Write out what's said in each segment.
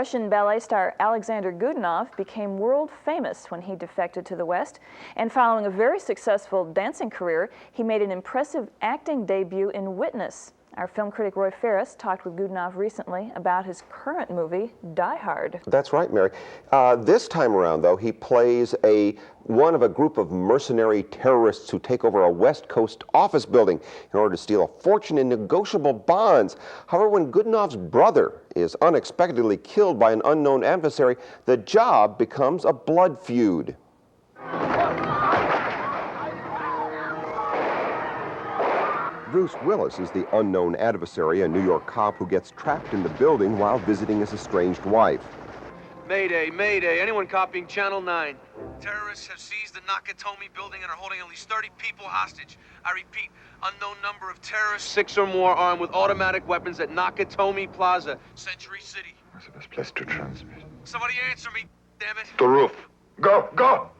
Russian ballet star Alexander Godunov became world famous when he defected to the West, and following a very successful dancing career, he made an impressive acting debut in Witness. Our film critic Roy Ferris talked with Godunov recently about his current movie, Die Hard. That's right, Mary. This time around, though, he plays one of a group of mercenary terrorists who take over a West Coast office building in order to steal a fortune in negotiable bonds. However, when Godunov's brother is unexpectedly killed by an unknown adversary, the job becomes a blood feud. Bruce Willis is the unknown adversary, a New York cop who gets trapped in the building while visiting his estranged wife. Mayday, mayday. Anyone copying Channel 9? Terrorists have seized the Nakatomi building and are holding at least 30 people hostage. I repeat, unknown number of terrorists, 6 or more, armed with automatic weapons at Nakatomi Plaza, Century City. Where's the best place to transmit? Somebody answer me, damn it. The roof. Go, go!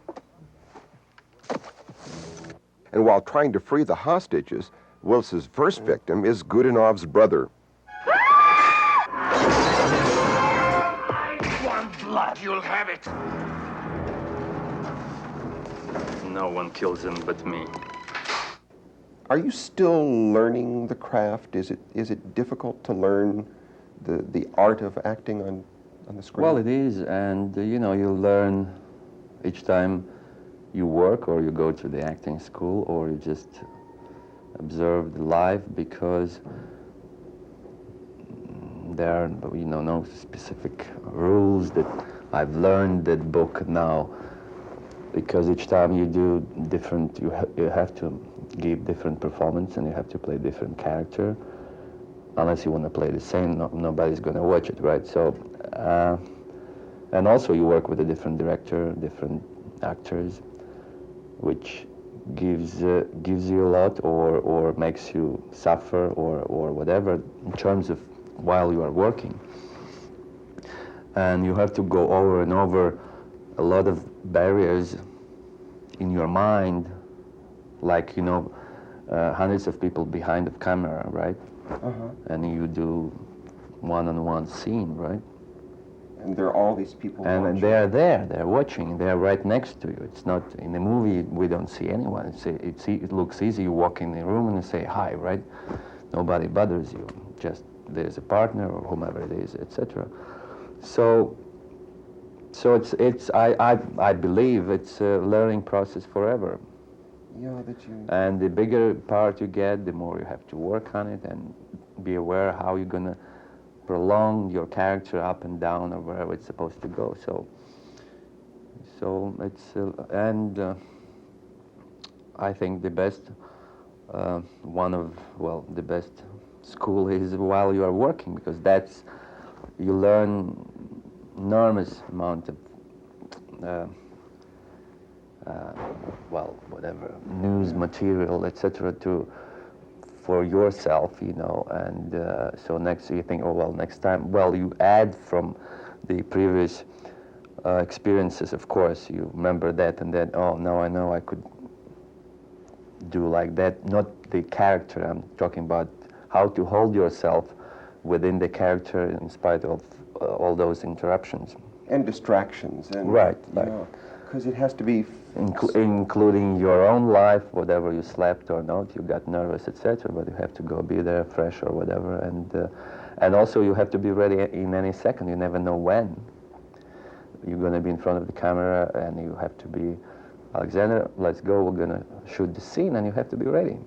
And while trying to free the hostages, Willis's first victim is Godunov's brother. One blood, you'll have it. No one kills him but me. Are you still learning the craft? Is it difficult to learn the art of acting on the screen? Well, it is, and you know, you learn each time you work, or you go to the acting school, or you just observe the life, because there are, you know, no specific rules that I've learned that book now, because each time you do different, you have to give different performance and you have to play different character. Unless you want to play the same, nobody's going to watch it, right? So, and also you work with a different director, different actors, which gives you a lot, or makes you suffer, or whatever, in terms of while you are working. And you have to go over and over a lot of barriers in your mind, like, you know, hundreds of people behind the camera, right? And you do one-on-one scene, right? And there are all these people and watching. they're watching, they're right next to you. It's not, in the movie, we don't see anyone. It looks easy, you walk in the room and you say hi, right? Nobody bothers you, just there's a partner or whomever it is, etc. So I believe it's a learning process forever. Yeah, that you... And the bigger part you get, the more you have to work on it and be aware how you're gonna prolong your character up and down or wherever it's supposed to go. So it's I think the best the best school is while you are working, because you learn enormous amount of whatever news material, etc. for yourself, you know, and so next you think, oh well, next time, well, you add from the previous experiences, of course, you remember that, and then, oh, now I know I could do like that. Not the character, I'm talking about how to hold yourself within the character in spite of all those interruptions. And distractions. And, right. Because it has to be... including your own life, whatever you slept or not, you got nervous, etc., but you have to go be there fresh or whatever, and also you have to be ready in any second. You never know when you're going to be in front of the camera, and you have to be, Alexander, let's go, we're going to shoot the scene, and you have to be ready.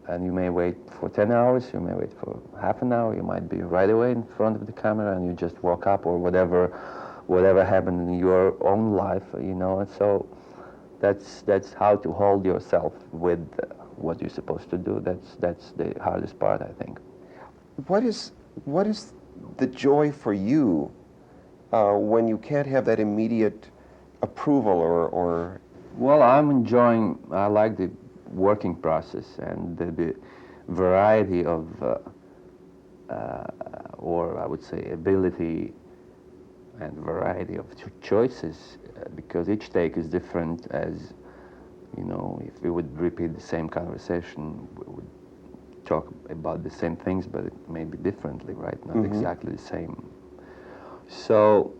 And you may wait for 10 hours, you may wait for half an hour, you might be right away in front of the camera and you just walk up, or whatever happened in your own life, you know. And so that's how to hold yourself with what you're supposed to do. That's the hardest part, I think. What is the joy for you when you can't have that immediate approval or... Well, I like the working process and the variety of, or I would say ability and variety of choices, because each take is different. As you know, if we would repeat the same conversation, we would talk about the same things, but it may be differently, right? Not exactly the same. So,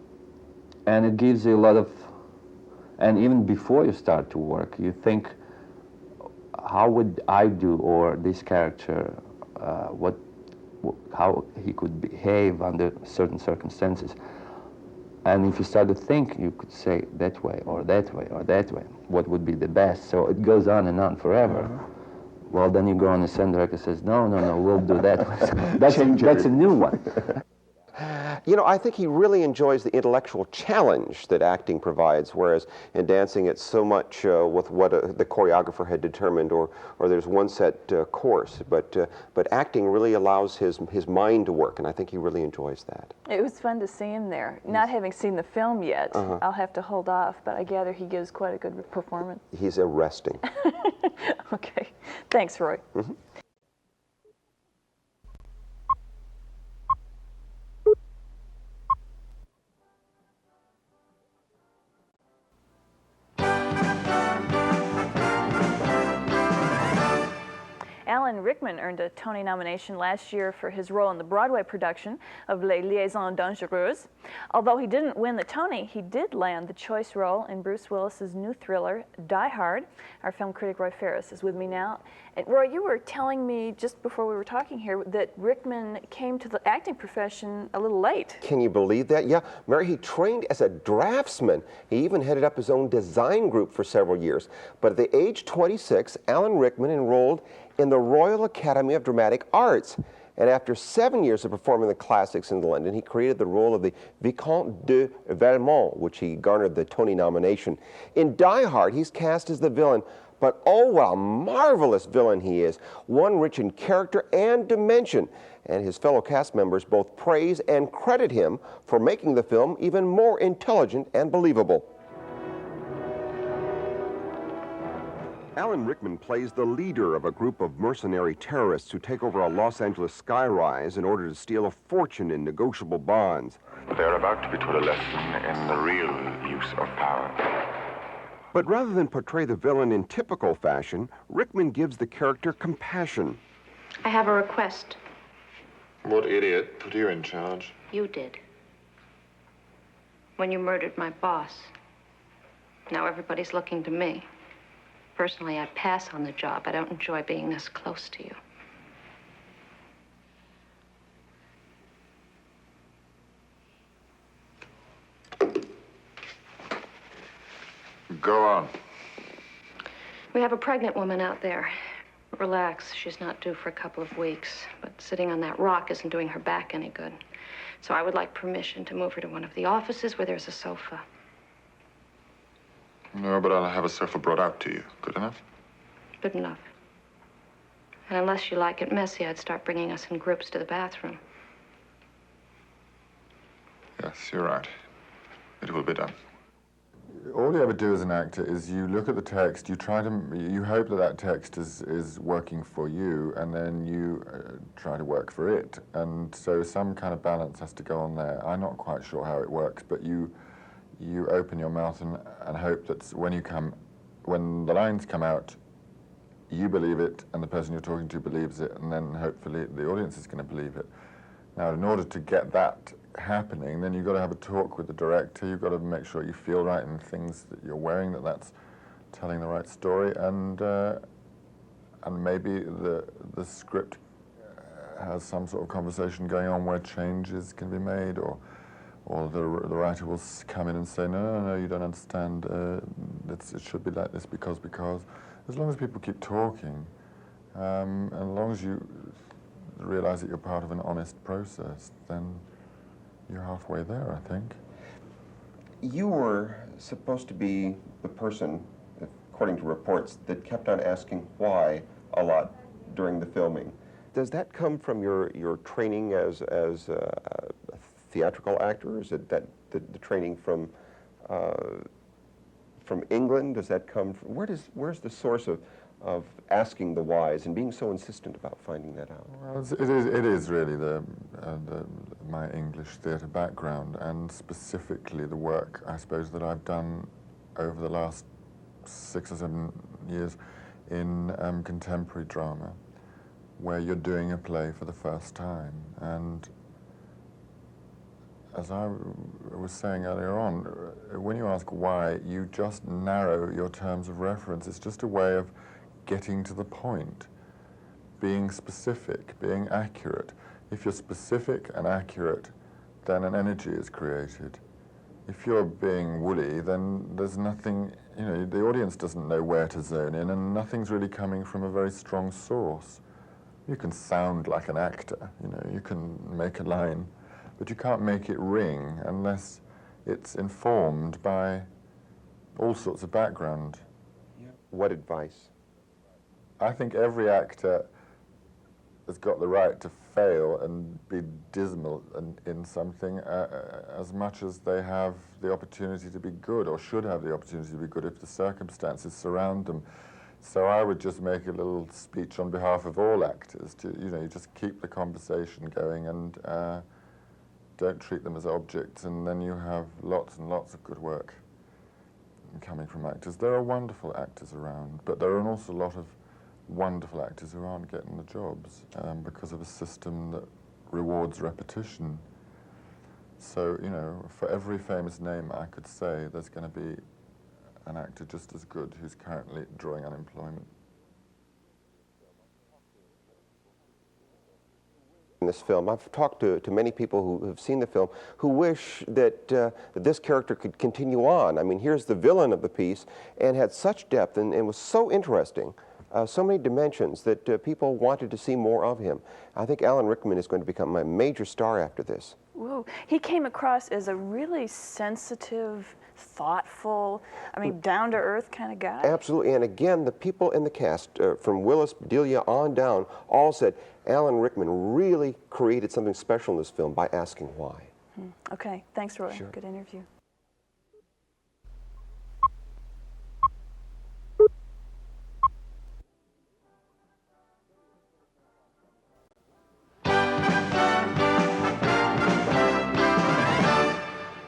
and it gives you a lot of, and even before you start to work, you think, how would I do, or this character, how he could behave under certain circumstances. And if you start to think, you could say that way, or that way, or that way. What would be the best? So it goes on and on forever. Well, then you go on the set, director says, no, we'll do that one. So that's a new one. You know, I think he really enjoys the intellectual challenge that acting provides, whereas in dancing it's so much with what the choreographer had determined, or there's one set course. But acting really allows his mind to work, and I think he really enjoys that. It was fun to see him there. Not having seen the film yet, I'll have to hold off, but I gather he gives quite a good performance. He's arresting. Okay. Thanks, Roy. Alan Rickman earned a Tony nomination last year for his role in the Broadway production of Les Liaisons Dangereuses. Although he didn't win the Tony, he did land the choice role in Bruce Willis's new thriller, Die Hard. Our film critic Roy Ferris is with me now. And Roy, you were telling me just before we were talking here that Rickman came to the acting profession a little late. Can you believe that? Yeah, Mary, he trained as a draftsman. He even headed up his own design group for several years. But at the age 26, Alan Rickman enrolled in the Royal Academy of Dramatic Arts. And after 7 years of performing the classics in London, he created the role of the Vicomte de Valmont, which he garnered the Tony nomination. In Die Hard, he's cast as the villain, but oh, what a marvelous villain he is, one rich in character and dimension. And his fellow cast members both praise and credit him for making the film even more intelligent and believable. Alan Rickman plays the leader of a group of mercenary terrorists who take over a Los Angeles skyrise in order to steal a fortune in negotiable bonds. They're about to be taught a lesson in the real use of power. But rather than portray the villain in typical fashion, Rickman gives the character compassion. I have a request. What idiot put you in charge? You did. When you murdered my boss. Now everybody's looking to me. Personally, I'd pass on the job. I don't enjoy being this close to you. Go on. We have a pregnant woman out there. Relax, she's not due for a couple of weeks. But sitting on that rock isn't doing her back any good. So I would like permission to move her to one of the offices where there's a sofa. No, but I'll have a sofa brought out to you. Good enough? Good enough. And unless you like it messy, I'd start bringing us in groups to the bathroom. Yes, you're right. It will be done. All you ever do as an actor is you look at the text, you hope that that text is working for you, and then you try to work for it. And so some kind of balance has to go on there. I'm not quite sure how it works, but you open your mouth and hope that when the lines come out, you believe it, and the person you're talking to believes it, and then hopefully the audience is going to believe it. Now, in order to get that happening, then you've got to have a talk with the director. You've got to make sure you feel right in the things that you're wearing, that's telling the right story, and maybe the script has some sort of conversation going on where changes can be made, or the writer will come in and say, no, you don't understand, it should be like this because. As long as people keep talking, and as long as you realize that you're part of an honest process, then you're halfway there, I think. You were supposed to be the person, according to reports, that kept on asking why a lot during the filming. Does that come from your training as a theatrical actor? Is it that the training from England? Does that come from, where's the source of asking the whys and being so insistent about finding that out? Well, it is really my English theatre background, and specifically the work, I suppose, that I've done over the last 6 or 7 years in contemporary drama, where you're doing a play for the first time, and as I was saying earlier on, when you ask why, you just narrow your terms of reference. It's just a way of getting to the point, being specific, being accurate. If you're specific and accurate, then an energy is created. If you're being woolly, then there's nothing, you know, the audience doesn't know where to zone in, and nothing's really coming from a very strong source. You can sound like an actor, you know, you can make a line, but you can't make it ring unless it's informed by all sorts of background. What advice? I think every actor has got the right to fail and be dismal in something as much as they have the opportunity to be good, or should have the opportunity to be good if the circumstances surround them. So I would just make a little speech on behalf of all actors to, you know, you just keep the conversation going and don't treat them as objects, and then you have lots and lots of good work coming from actors. There are wonderful actors around, but there are also a lot of wonderful actors who aren't getting the jobs because of a system that rewards repetition. So, you know, for every famous name I could say, there's going to be an actor just as good who's currently drawing unemployment. In this film, I've talked to many people who have seen the film who wish that, that this character could continue on. I mean, here's the villain of the piece and had such depth and was so interesting, so many dimensions that people wanted to see more of him. I think Alan Rickman is going to become a major star after this. Whoa. He came across as a really sensitive, thoughtful, I mean, down-to-earth kind of guy. Absolutely, and again, the people in the cast, from Willis, Bedelia on down, all said Alan Rickman really created something special in this film by asking why. Okay, thanks, Roy. Sure. Good interview.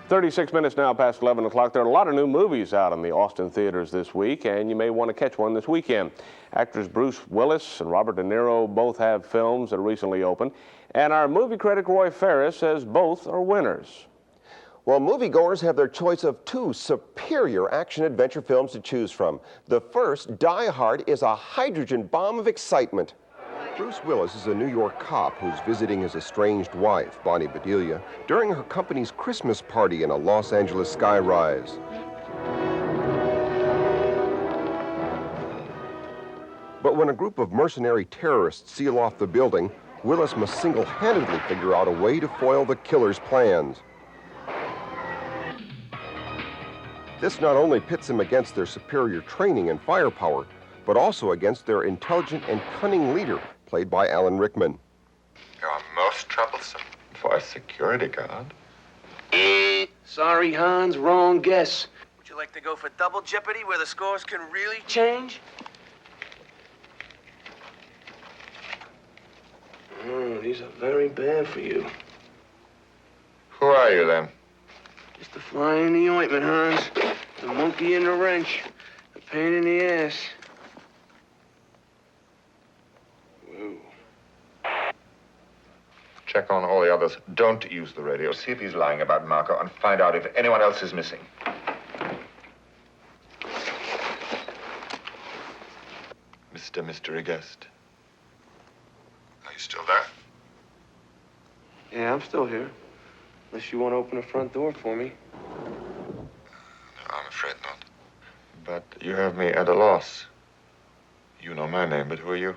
"36 minutes now past 11 o'clock. There are a lot of new movies out in the Austin theaters this week, and you may want to catch one this weekend. Actors Bruce Willis and Robert De Niro both have films that recently opened, and our movie critic Roy Ferris says both are winners. Well, moviegoers have their choice of two superior action-adventure films to choose from. The first, Die Hard, is a hydrogen bomb of excitement. Bruce Willis is a New York cop who's visiting his estranged wife, Bonnie Bedelia, during her company's Christmas party in a Los Angeles skyrise. But when a group of mercenary terrorists seal off the building, Willis must single-handedly figure out a way to foil the killer's plans. This not only pits them against their superior training and firepower, but also against their intelligent and cunning leader, played by Alan Rickman. You are most troublesome for a security guard. Sorry, Hans, wrong guess. Would you like to go for double jeopardy where the scores can really change? These are very bad for you. Who are you, then? Just the fly in the ointment, Hans. The monkey in the wrench. The pain in the ass. Whoa. Check on all the others. Don't use the radio. See if he's lying about Marco and find out if anyone else is missing. Mr. Mystery Guest. Are you still there? Yeah, I'm still here. Unless you want to open the front door for me. No, I'm afraid not. But you have me at a loss. You know my name, but who are you?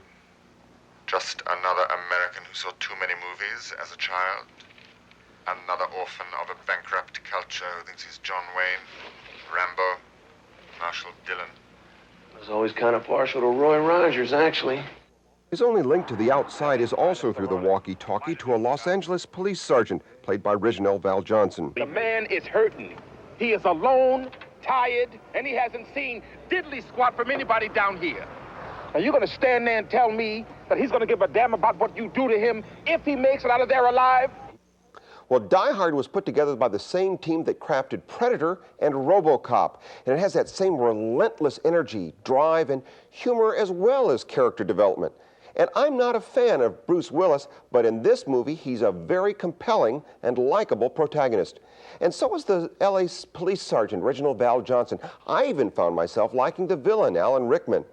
Just another American who saw too many movies as a child? Another orphan of a bankrupt culture who thinks he's John Wayne, Rambo, Marshall Dillon? I was always kind of partial to Roy Rogers, actually. His only link to the outside is also through the walkie-talkie to a Los Angeles police sergeant, played by Reginald Val Johnson. The man is hurting. He is alone, tired, and he hasn't seen diddly squat from anybody down here. Now, you're going to stand there and tell me that he's going to give a damn about what you do to him if he makes it out of there alive? Well, Die Hard was put together by the same team that crafted Predator and RoboCop, and it has that same relentless energy, drive, and humor as well as character development. And I'm not a fan of Bruce Willis, but in this movie, he's a very compelling and likable protagonist. And so is the LA police sergeant, Reginald Val Johnson. I even found myself liking the villain, Alan Rickman.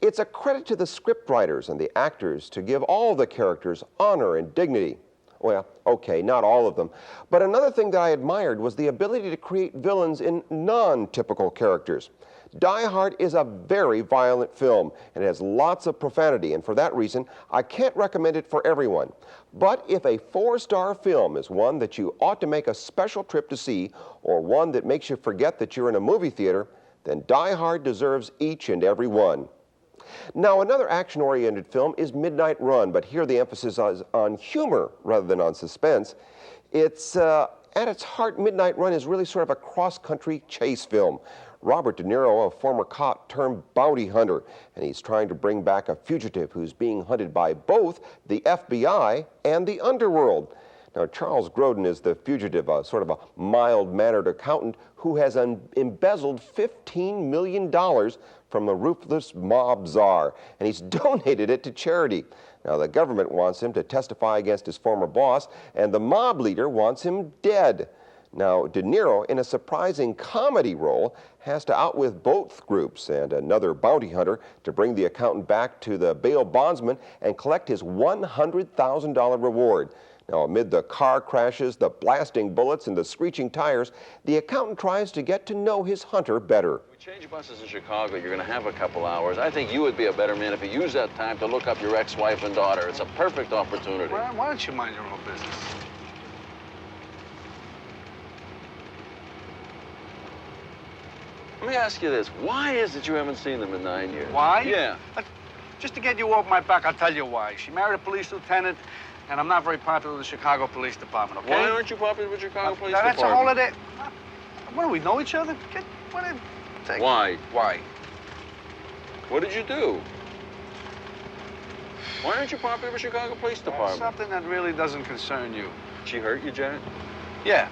It's a credit to the scriptwriters and the actors to give all the characters honor and dignity. Well, okay, not all of them. But another thing that I admired was the ability to create villains in non-typical characters. Die Hard is a very violent film and it has lots of profanity, and for that reason, I can't recommend it for everyone. But if a 4-star film is one that you ought to make a special trip to see, or one that makes you forget that you're in a movie theater, then Die Hard deserves each and every one. Now, another action-oriented film is Midnight Run, but here the emphasis is on humor rather than on suspense. It's, at its heart, Midnight Run is really sort of a cross-country chase film. Robert De Niro, a former cop turned bounty hunter, and he's trying to bring back a fugitive who's being hunted by both the FBI and the underworld. Now, Charles Grodin is the fugitive, sort of a mild-mannered accountant who has embezzled $15 million from the ruthless mob czar, and he's donated it to charity. Now, the government wants him to testify against his former boss, and the mob leader wants him dead. Now, De Niro, in a surprising comedy role, has to outwit both groups and another bounty hunter to bring the accountant back to the bail bondsman and collect his $100,000 reward. Now, amid the car crashes, the blasting bullets, and the screeching tires, the accountant tries to get to know his hunter better. We change buses in Chicago. You're going to have a couple hours. I think you would be a better man if you use that time to look up your ex-wife and daughter. It's a perfect opportunity. Well, why don't you mind your own business? Let me ask you this. Why is it you haven't seen them in 9 years? Why? Yeah. Just to get you off my back, I'll tell you why. She married a police lieutenant, and I'm not very popular with the Chicago Police Department, okay? Why aren't you popular with Chicago Police Department? That's a holiday. What, do we know each other? Why? Why? What did you do? Why aren't you popular with Chicago Police Department? Something that really doesn't concern you. She hurt you, Jack? Yeah.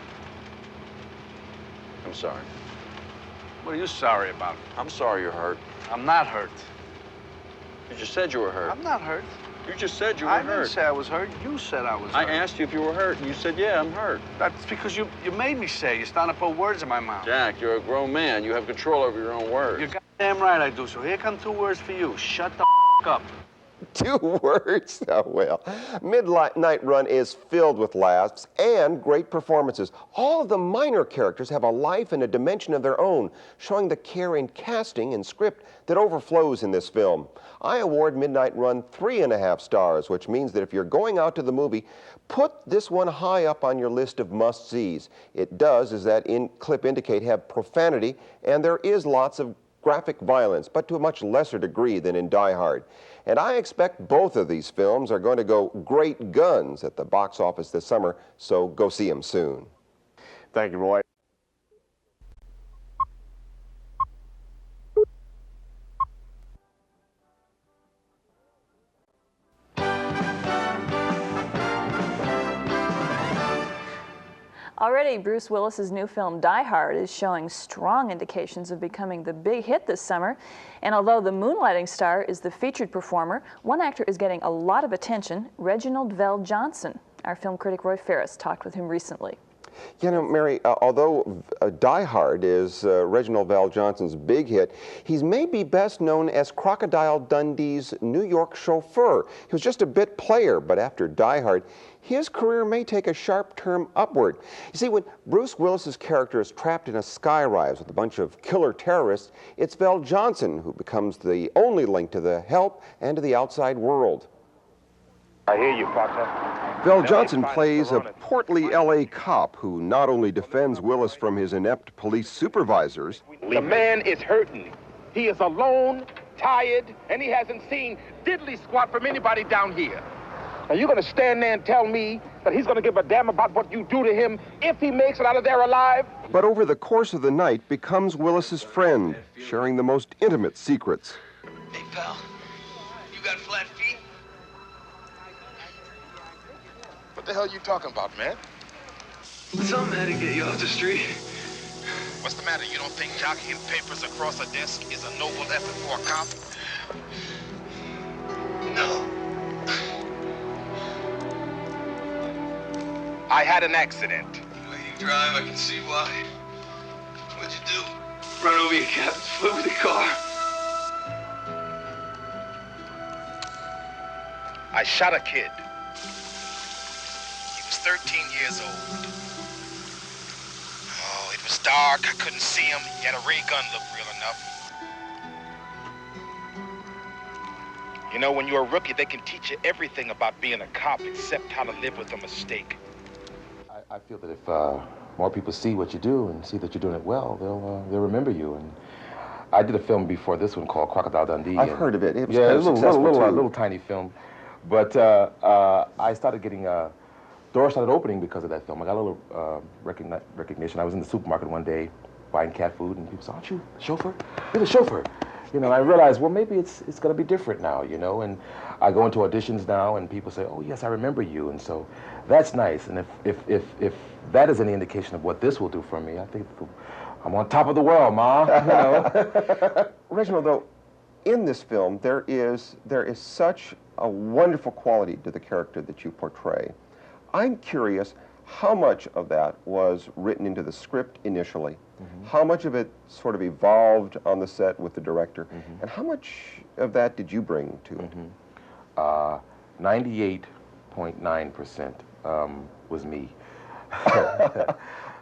I'm sorry. What are you sorry about? I'm sorry you're hurt. I'm not hurt. You just said you were hurt. I'm not hurt. You just said you were I hurt. didn't say I was hurt. You said I was hurt. I asked you if you were hurt, and you said, yeah, I'm hurt. That's because you made me say. You're starting to put words in my mouth. Jack, you're a grown man. You have control over your own words. You're goddamn right I do. So here come 2 words for you. Shut the up. 2 words? Oh, well. Midnight Run is filled with laughs and great performances. All of the minor characters have a life and a dimension of their own, showing the care in casting and script that overflows in this film. I award Midnight Run 3.5 stars, which means that if you're going out to the movie, put this one high up on your list of must-sees. It does, as that clip indicate, have profanity, and there is lots of graphic violence, but to a much lesser degree than in Die Hard. And I expect both of these films are going to go great guns at the box office this summer, so go see them soon. Thank you, Roy. Already, Bruce Willis's new film Die Hard is showing strong indications of becoming the big hit this summer. And although the moonlighting star is the featured performer, one actor is getting a lot of attention, Reginald Val Johnson. Our film critic Roy Ferris talked with him recently. You know, Mary, although Die Hard is Reginald Val Johnson's big hit, he's maybe best known as Crocodile Dundee's New York chauffeur. He was just a bit player, but after Die Hard, his career may take a sharp turn upward. You see, when Bruce Willis's character is trapped in a skyrise with a bunch of killer terrorists, it's Val Johnson who becomes the only link to the help and to the outside world. I hear you, partner. Val Johnson plays a portly L.A. cop who not only defends Willis from his inept police supervisors. The man is hurting. He is alone, tired, and he hasn't seen diddly squat from anybody down here. Now, you're going to stand there and tell me that he's going to give a damn about what you do to him if he makes it out of there alive? But over the course of the night becomes Willis's friend, sharing the most intimate secrets. Hey, pal, you got flat feet? What the hell are you talking about, man? Something had to get you off the street. What's the matter? You don't think jockeying papers across a desk is a noble effort for a cop? No. I had an accident. The way you drive, I can see why. What'd you do? Run over your Captain, flip with the car. I shot a kid. He was 13 years old. Oh, it was dark. I couldn't see him. He had a ray gun, looked real enough. You know, when you're a rookie, they can teach you everything about being a cop except how to live with a mistake. I feel that if more people see what you do and see that you're doing it well, they'll remember you. And I did a film before this one called Crocodile Dundee. I've heard of it. It was yeah, kind of successful too. little tiny film. But I started getting, doors started opening because of that film. I got a little recognition. I was in the supermarket one day buying cat food, and people said, "Aren't you the chauffeur? You're the chauffeur." You know, I realized, well, maybe it's going to be different now, you know. And I go into auditions now, and people say, "Oh, yes, I remember you." And so that's nice. And if that is any indication of what this will do for me, I think I'm on top of the world, Ma. You know. Reginald, though, in this film, there is such a wonderful quality to the character that you portray. I'm curious how much of that was written into the script initially, how much of it sort of evolved on the set with the director, and how much of that did you bring to it? 98.9% was me.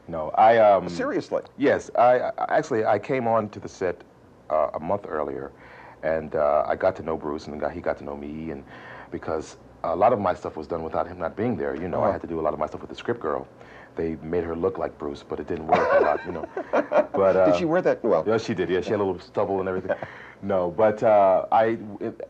No, I... Seriously? Yes, I came on to the set a month earlier, and I got to know Bruce, and he got to know me, and because a lot of my stuff was done without him not being there, you know. I had to do a lot of my stuff with the script girl. They made her look like Bruce, but it didn't work a lot, you know. But did she wear that? Well, yeah, she did. Yeah, she had a little stubble and everything. No, but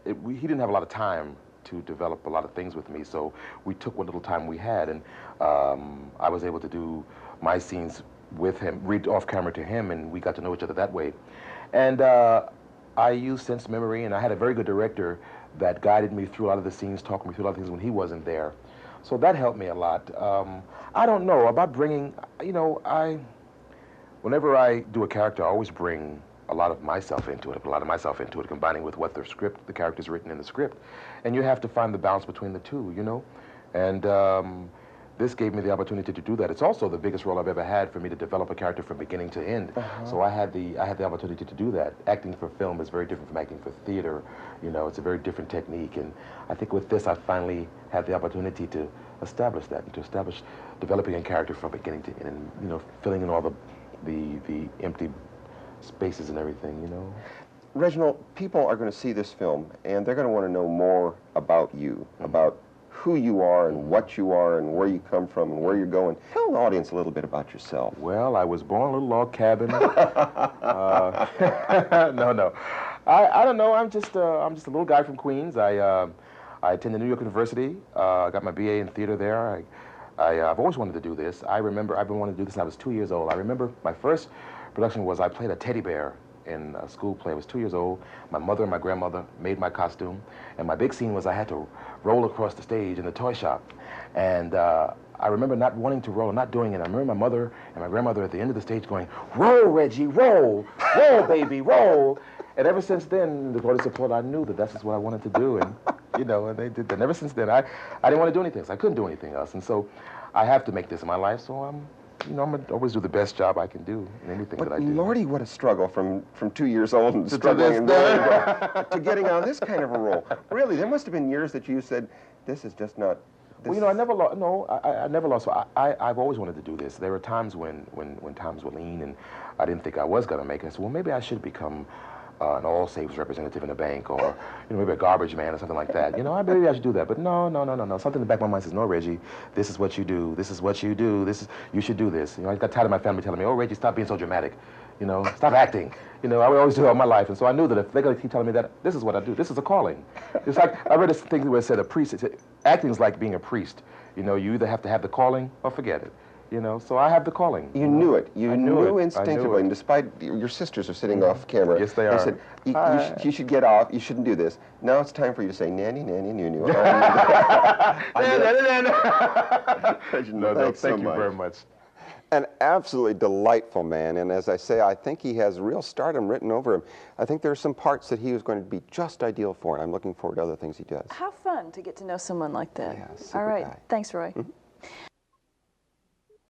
he didn't have a lot of time to develop a lot of things with me, so we took what little time we had, and I was able to do my scenes with him, read off camera to him, and we got to know each other that way. And I used sense memory, and I had a very good director that guided me through a lot of the scenes, talking me through a lot of things when he wasn't there. So that helped me a lot. I don't know, about bringing, you know, whenever I do a character, I always bring a lot of myself into it, combining with what the character's written in the script. And you have to find the balance between the two, you know? And this gave me the opportunity to do that. It's also the biggest role I've ever had for me to develop a character from beginning to end. So I had the opportunity to do that. Acting for film is very different from acting for theater. You know, it's a very different technique. And I think with this, I finally had the opportunity to establish that, and to establish developing a character from beginning to end, and, you know, filling in all the empty spaces and everything, you know. Reginald, people are going to see this film, and they're going to want to know more about you, about who you are and what you are and where you come from and where you're going. Tell the audience a little bit about yourself. Well, I was born in a little log cabin. No. I don't know. I'm just a little guy from Queens. I attended New York University. I got my BA in theater there. I've always wanted to do this. I remember I've been wanting to do this since I was 2 years old. I remember my first production was I played a teddy bear in a school play. I was 2 years old. My mother and my grandmother made my costume, and my big scene was I had to roll across the stage in the toy shop. And I remember not wanting to roll, not doing it. I remember my mother and my grandmother at the end of the stage going, "Roll, Reggie, roll! Roll, baby, roll!" And ever since then, the audience support, I knew that that's just what I wanted to do, and you know, and they did that. And ever since then, I didn't want to do anything else. I couldn't do anything else, and so I have to make this in my life. So I'm gonna always do the best job I can do in anything that I do. Lordy, what a struggle from 2 years old and struggling and to getting on this kind of a role. Really, there must have been years that you said, "This is just not." Well, you know, I never lost. No, I never lost. So I've always wanted to do this. There were times when times were lean and I didn't think I was gonna make it. I said, well, maybe I should become an all saves representative in a bank, or maybe a garbage man or something like that. You know, maybe I should do that. But no. Something in the back of my mind says, no, Reggie, this is what you do. This is what you do. You should do this. You know, I got tired of my family telling me, oh, Reggie, stop being so dramatic. You know, stop acting. You know, I would always do it all my life. And so I knew that if they're going to keep telling me that, this is what I do. This is a calling. It's like, I read this thing where it said acting is like being a priest. You know, you either have to have the calling or forget it. You know, so I have the calling. You knew it. You knew instinctively, and despite your sisters are sitting off camera. Yes, they are. They said, you should get off. You shouldn't do this. Now it's time for you to say, nanny, nanny, noo. Thank you very much. An absolutely delightful man, and as I say, I think he has real stardom written over him. I think there are some parts that he was going to be just ideal for, and I'm looking forward to other things he does. How fun to get to know someone like that. Yeah, super All right, guy. thanks, Roy.